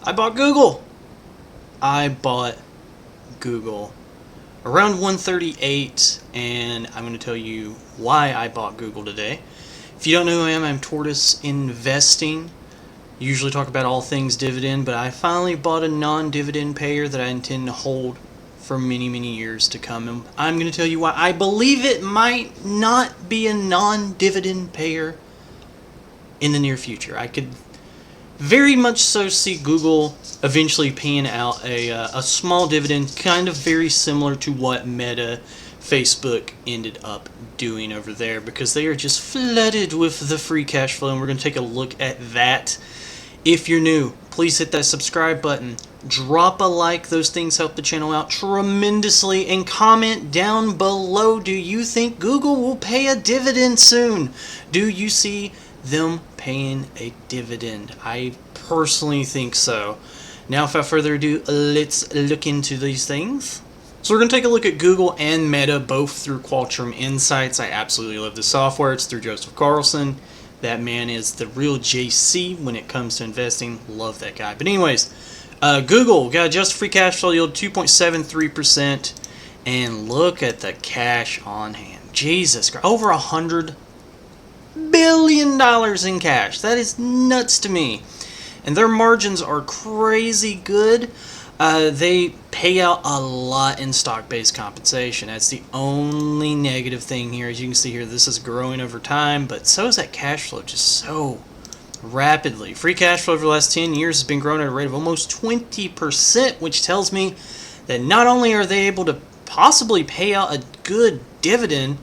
I bought Google. I bought Google around 138, and I'm going to tell you why I bought Google today. If you don't know who I am, I'm Tortoise Investing. Usually talk about all things dividend, but I finally bought a non-dividend payer that I intend to hold for many, many years to come. And I'm going to tell you why I believe it might not be a non-dividend payer in the near future. I could very much so see Google eventually paying out a small dividend, kind of very similar to what Meta, Facebook ended up doing over there, because they are just flooded with the free cash flow, and we're going to take a look at that. If you're new, please hit that subscribe button, drop a like, those things help the channel out tremendously, and comment down below, do you think Google will pay a dividend soon? Do you see them paying a dividend? I personally think so. Now, without further ado, let's look into these things. So we're going to take a look at Google and Meta, both through Qualtrim Insights. I absolutely love the software. It's through Joseph Carlson. That man is the real JC when it comes to investing. Love that guy. But anyways, Google got adjusted free cash flow yield 2.73%. And look at the cash on hand. Jesus Christ. Over $100 billion in cash. That is nuts to me. And their margins are crazy good. They pay out a lot in stock-based compensation. That's the only negative thing here. As you can see here, this is growing over time, but so is that cash flow, just so rapidly. Free cash flow over the last 10 years has been growing at a rate of almost 20%, which tells me that not only are they able to possibly pay out a good dividend,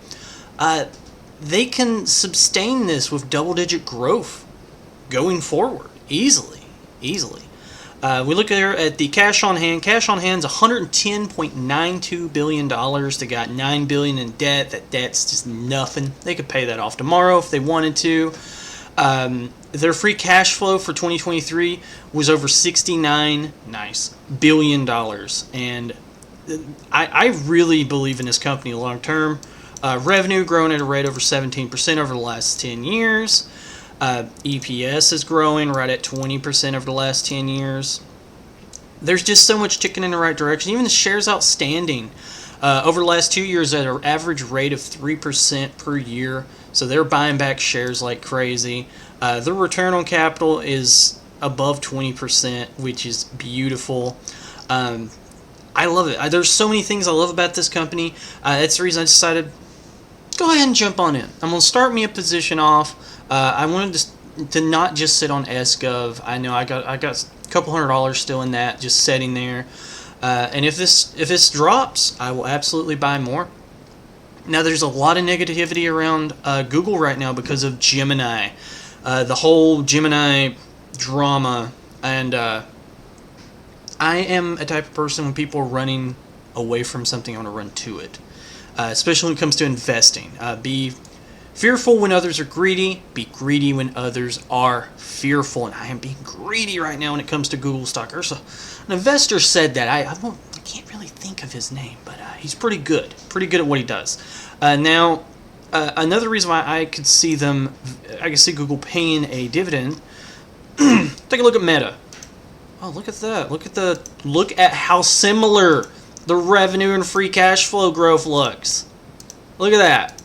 they can sustain this with double-digit growth going forward easily. We look there at the cash on hand. Cash on hand is $110.92 billion. They got $9 billion in debt. That debt's just nothing. They could pay that off tomorrow if they wanted to. Their free cash flow for 2023 was over $69 billion. And I really believe in this company long term. Revenue growing at a rate over 17% over the last 10 years. EPS is growing right at 20% over the last 10 years. There's just so much ticking in the right direction. Even the shares outstanding over the last 2 years at an average rate of 3% per year. So they're buying back shares like crazy. Their return on capital is above 20%, which is beautiful. I love it. There's so many things I love about this company. That's the reason I decided go ahead and jump on in. I'm going to start me a position off. I wanted to not just sit on SGov. I know I got a couple $100 still in that, just sitting there. And if this drops, I will absolutely buy more. Now, there's a lot of negativity around Google right now because of Gemini, the whole Gemini drama, and I am a type of person when people are running away from something, I want to run to it. Especially when it comes to investing. Be fearful when others are greedy. Be greedy when others are fearful. And I am being greedy right now when it comes to Google stock. An investor said that. I can't really think of his name, but he's pretty good. Pretty good at what he does. Now, another reason why I could see Google paying a dividend. Take a look at Meta. Oh, look at that. Look at how similar the revenue and free cash flow growth looks. Look at that.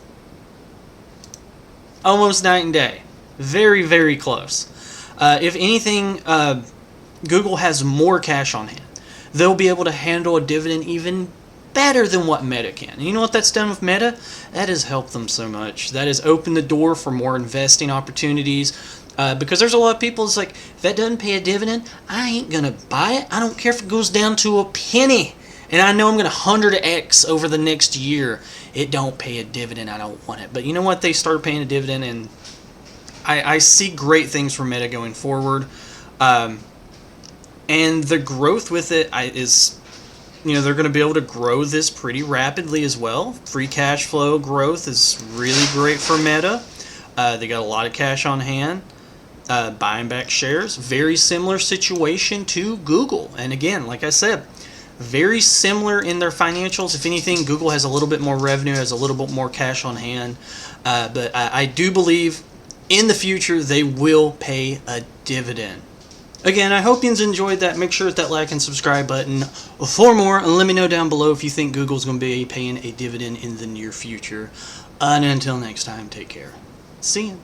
Almost night and day. Very, very close. If anything, Google has more cash on hand. They'll be able to handle a dividend even better than what Meta can. And you know what that's done with Meta? That has helped them so much. That has opened the door for more investing opportunities. Because there's a lot of people that's like, if that doesn't pay a dividend, I ain't going to buy it. I don't care if it goes down to a penny. And I know I'm going to 100x over the next year. It don't pay a dividend. I don't want it. But you know what? They started paying a dividend, and I see great things for Meta going forward. And the growth with it is, they're going to be able to grow this pretty rapidly as well. Free cash flow growth is really great for Meta. They got a lot of cash on hand. Buying back shares. Very similar situation to Google. And again, like I said, very similar in their financials. If anything, Google has a little bit more revenue, has a little bit more cash on hand. But I do believe in the future they will pay a dividend. Again, I hope you enjoyed that. Make sure to hit that like and subscribe button for more, and let me know down below if you think Google's going to be paying a dividend in the near future. And until next time, take care. See you.